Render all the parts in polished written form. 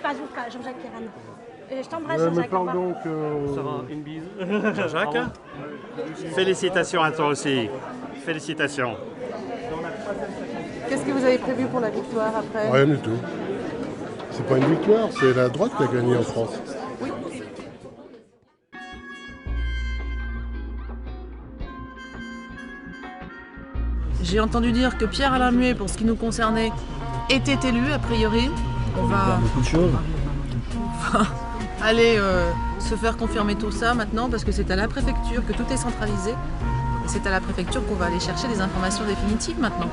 Bazooka, Jean-Jacques Kéran. Je t'embrasse, Jean-Jacques. Donc, Sarah, une bise. Jean-Jacques, félicitations à toi aussi. Félicitations. Qu'est-ce que vous avez prévu pour la victoire après? rien du tout. C'est pas une victoire, c'est la droite qui a gagné en France. Oui. J'ai entendu dire que Pierre-Alain Muet, pour ce qui nous concernait, était élu, a priori. On va Beaucoup de choses. aller se faire confirmer tout ça maintenant, parce que c'est à la préfecture que tout est centralisé. Et c'est à la préfecture qu'on va aller chercher des informations définitives maintenant.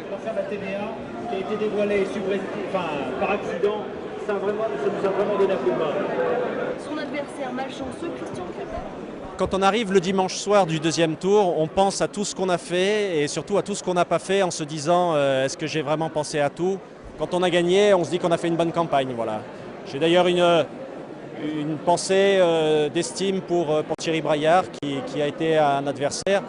Concernant la TVA qui a été dévoilée par accident, ça nous a vraiment donné un coup de main. Son adversaire malchanceux, Christian Clerc. Quand on arrive le dimanche soir du deuxième tour, on pense à tout ce qu'on a fait et surtout à tout ce qu'on n'a pas fait en se disant est-ce que j'ai vraiment pensé à tout? Quand on a gagné, on se dit qu'on a fait une bonne campagne. Voilà. J'ai d'ailleurs une pensée d'estime pour Thierry Braillard qui a été un adversaire.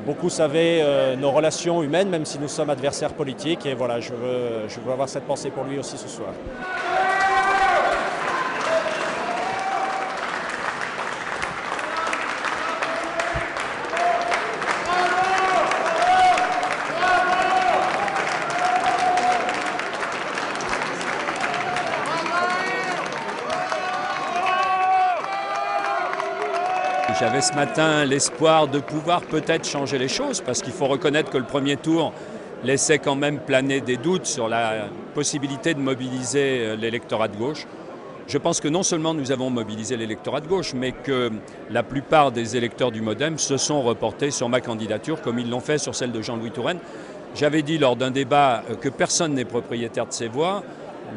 Beaucoup savaient nos relations humaines, même si nous sommes adversaires politiques. Et voilà, je veux avoir cette pensée pour lui aussi ce soir. J'avais ce matin l'espoir de pouvoir peut-être changer les choses, parce qu'il faut reconnaître que le premier tour laissait quand même planer des doutes sur la possibilité de mobiliser l'électorat de gauche. Je pense que non seulement nous avons mobilisé l'électorat de gauche, mais que la plupart des électeurs du MoDem se sont reportés sur ma candidature, comme ils l'ont fait sur celle de Jean-Louis Touraine. J'avais dit lors d'un débat que personne n'est propriétaire de ses voix.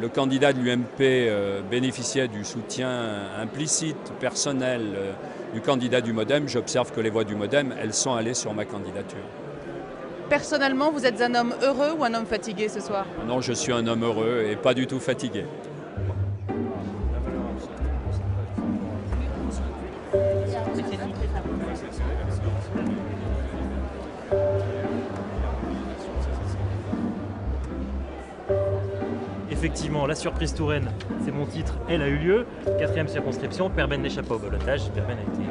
Le candidat de l'UMP bénéficiait du soutien implicite, personnel, du candidat du MoDem. J'observe que les voix du MoDem, elles sont allées sur ma candidature. Personnellement, vous êtes un homme heureux ou un homme fatigué ce soir? Non, je suis un homme heureux et pas du tout fatigué. Effectivement, la surprise Touraine, c'est mon titre, elle a eu lieu. 4e circonscription, Perben n'échappe pas au ballottage, Perben a été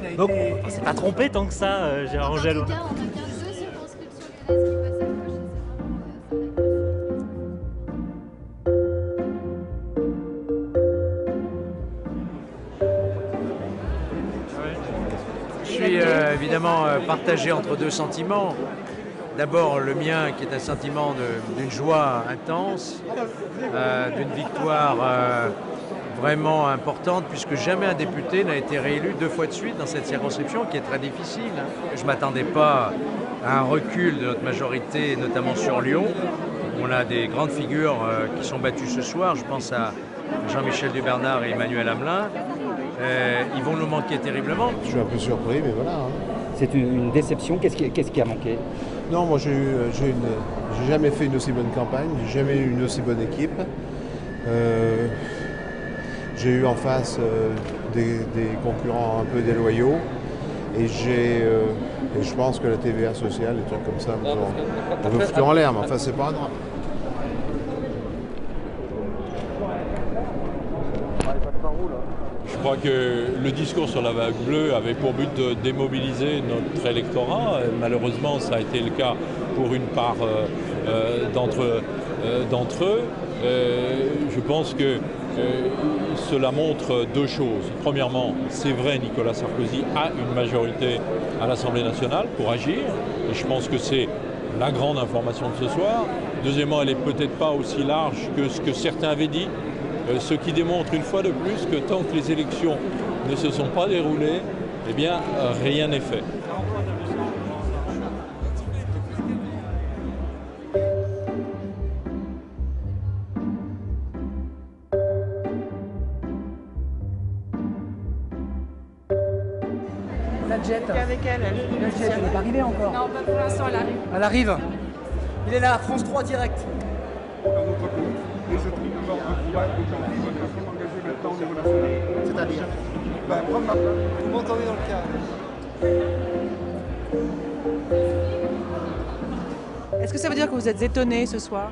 élu. Donc, on s'est pas trompé tant que ça, Gérard Angel. En tout cas, on a 2 circonscriptions lyonnaises qui passent à gauche. Je suis évidemment partagé entre deux sentiments. D'abord le mien qui est un sentiment d'une joie intense, d'une victoire vraiment importante, puisque jamais un député n'a été réélu 2 fois de suite dans cette circonscription qui est très difficile. Je ne m'attendais pas à un recul de notre majorité, notamment sur Lyon. On a des grandes figures qui sont battues ce soir, je pense à Jean-Michel Dubernard et Emmanuel Hamelin. Ils vont nous manquer terriblement. Je suis un peu surpris, mais voilà. C'est une déception. Qu'est-ce qui a manqué? Non, moi j'ai jamais fait une aussi bonne campagne, j'ai jamais eu une aussi bonne équipe. J'ai eu en face des concurrents un peu déloyaux et je pense que la TVA sociale, des trucs comme ça, on veut foutre en l'air, mais enfin c'est pas un drame. Je crois que le discours sur la vague bleue avait pour but de démobiliser notre électorat. Malheureusement, ça a été le cas pour une part d'entre eux. Je pense que cela montre 2 choses. Premièrement, c'est vrai, Nicolas Sarkozy a une majorité à l'Assemblée nationale pour agir. Et je pense que c'est la grande information de ce soir. Deuxièmement, elle n'est peut-être pas aussi large que ce que certains avaient dit. Ce qui démontre une fois de plus que tant que les élections ne se sont pas déroulées, eh bien rien n'est fait. La jet. Avec elle. La jet, elle n'est pas arrivée encore. Non, pas pour l'instant, elle arrive. Elle arrive. Il est là, France 3 direct. C'est-à-dire prendre ma place. Vous m'entendez dans le cadre. Est-ce que ça veut dire que vous êtes étonné ce soir?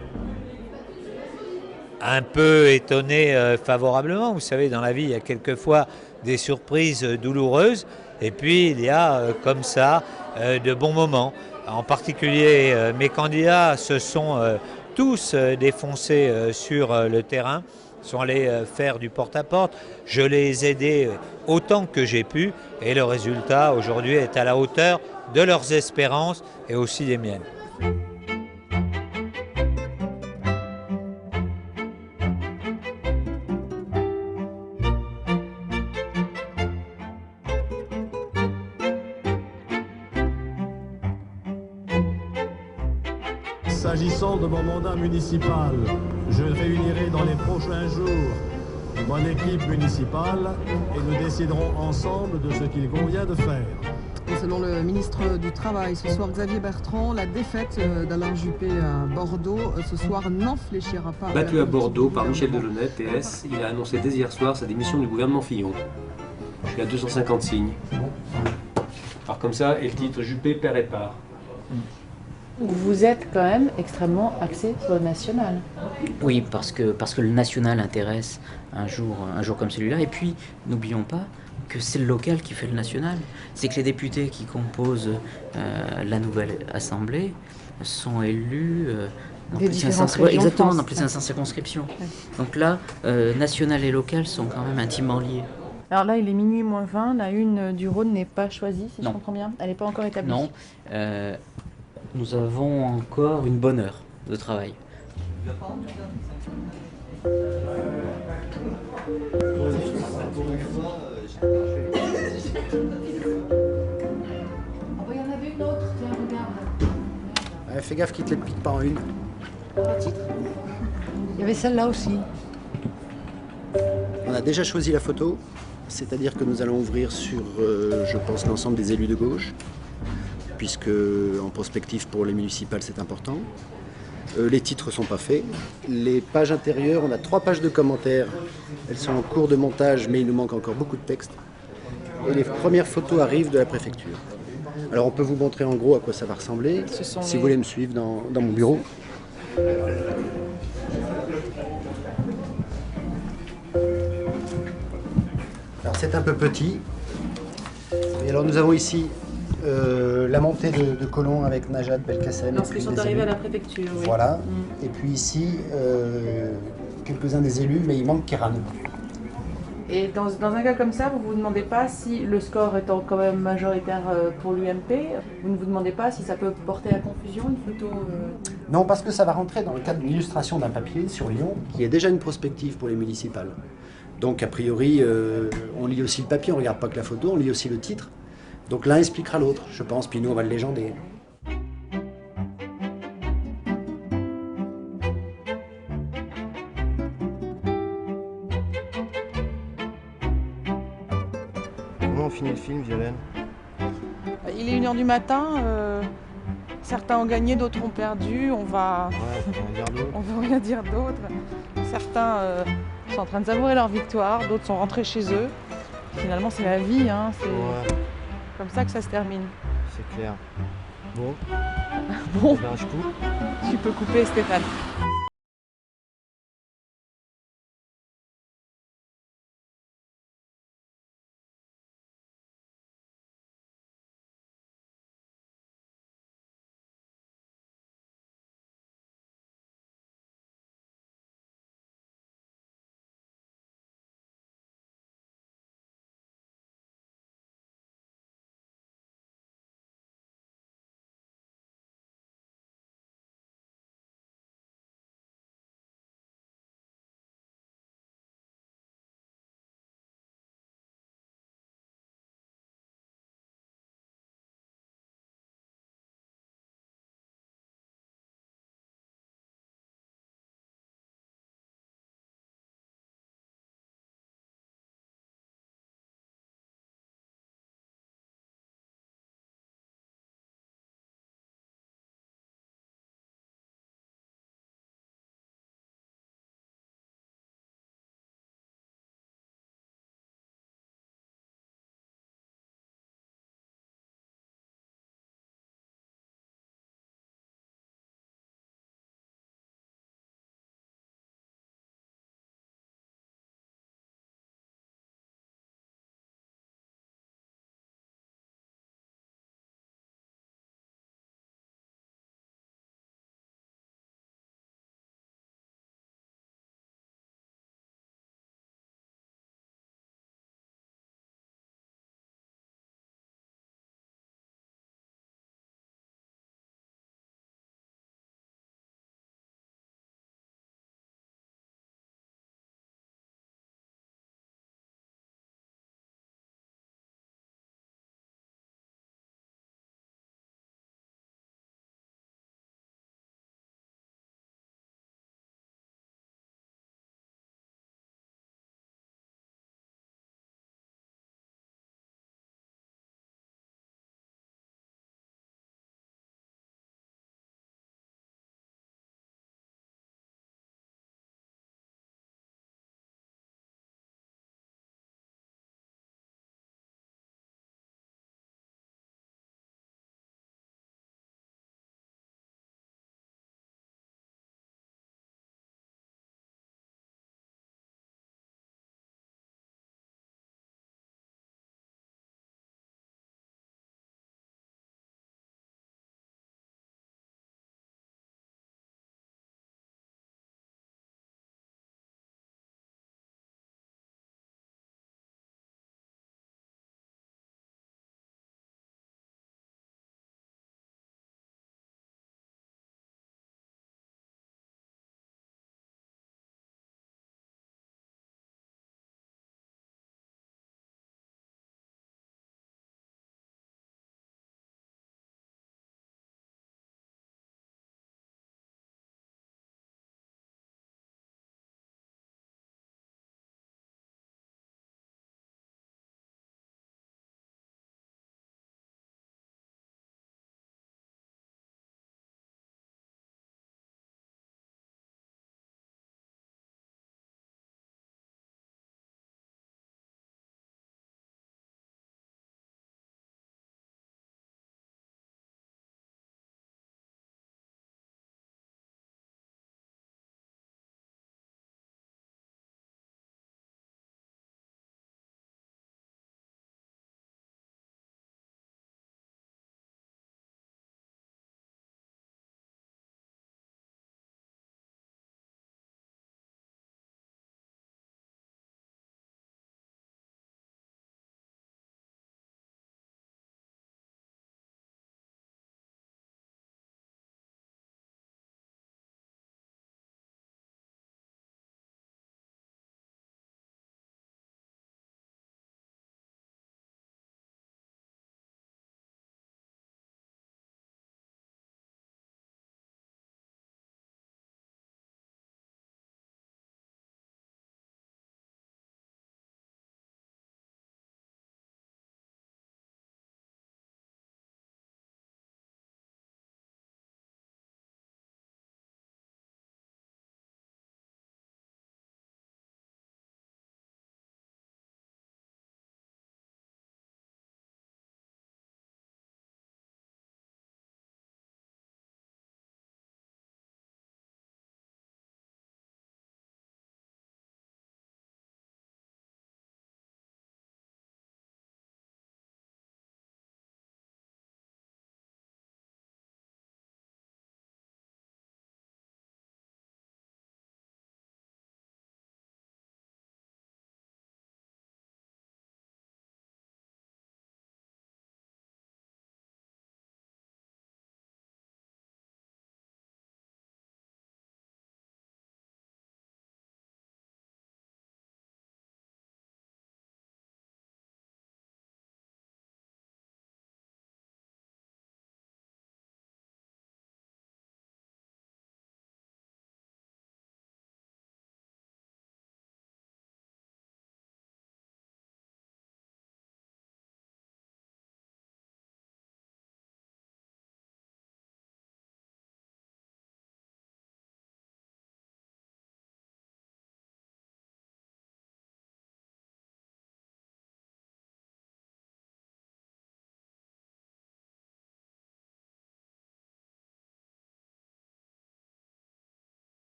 Un peu étonné favorablement. Vous savez, dans la vie, il y a quelquefois des surprises douloureuses et puis il y a comme ça de bons moments. En particulier, mes candidats se sont tous défoncés sur le terrain, sont allés faire du porte-à-porte. Je les ai aidés autant que j'ai pu et le résultat aujourd'hui est à la hauteur de leurs espérances et aussi des miennes. S'agissant de mon mandat municipal, je réunirai dans les prochains jours mon équipe municipale et nous déciderons ensemble de ce qu'il convient de faire. Selon le ministre du Travail, ce soir Xavier Bertrand, la défaite d'Alain Juppé à Bordeaux ce soir n'infléchira pas. Battu à Bordeaux par Michel Delaunay, PS, il a annoncé dès hier soir sa démission du gouvernement Fillon. Je suis à 250 signes. Alors comme ça, et le titre Juppé perd et part. Vous êtes quand même extrêmement axé sur le national. Oui, parce que le national intéresse un jour comme celui-là. Et puis, n'oublions pas que c'est le local qui fait le national. C'est que les députés qui composent la nouvelle Assemblée sont élus dans plus de 500, exactement, dans plus de 500 circonscriptions. Ouais. Donc là, national et local sont quand même intimement liés. Alors là, il est minuit moins 20. La une du Rhône n'est pas choisie, si je comprends bien. Elle n'est pas encore établie. Non. Nous avons encore une bonne heure de travail. Il y en avait une autre, tiens, regarde. Fais gaffe qu'il te les pique pas en une. Il y avait celle-là aussi. On a déjà choisi la photo, c'est-à-dire que nous allons ouvrir sur, je pense, l'ensemble des élus de gauche, puisque en prospective pour les municipales c'est important. Les titres ne sont pas faits. Les pages intérieures, on a 3 pages de commentaires. Elles sont en cours de montage, mais il nous manque encore beaucoup de texte. Et les premières photos arrivent de la préfecture. Alors on peut vous montrer en gros à quoi ça va ressembler, si vous voulez me suivre dans mon bureau. Alors c'est un peu petit. Et alors nous avons ici la montée de colons avec Najat Belkacem. Lorsqu'ils sont arrivés à la préfecture. Oui. Voilà. Et puis ici, quelques-uns des élus, mais il manque Kéran. Et dans un cas comme ça, vous ne vous demandez pas si le score étant quand même majoritaire pour l'UMP, vous ne vous demandez pas si ça peut porter à confusion une photo Non, parce que ça va rentrer dans le cadre d'une illustration d'un papier sur Lyon, qui est déjà une prospective pour les municipales. Donc a priori, on lit aussi le papier, on ne regarde pas que la photo, on lit aussi le titre. Donc l'un expliquera l'autre, je pense, puis nous on va le légender. Comment on finit le film, Violaine? Il est 1h du matin, certains ont gagné, d'autres ont perdu, on va rien dire d'autre. Certains sont en train de savourer leur victoire, d'autres sont rentrés chez eux. Finalement c'est la vie, hein, c'est comme ça que ça se termine. C'est clair. Bon. Bon. Ben, je coupe. Tu peux couper, Stéphane.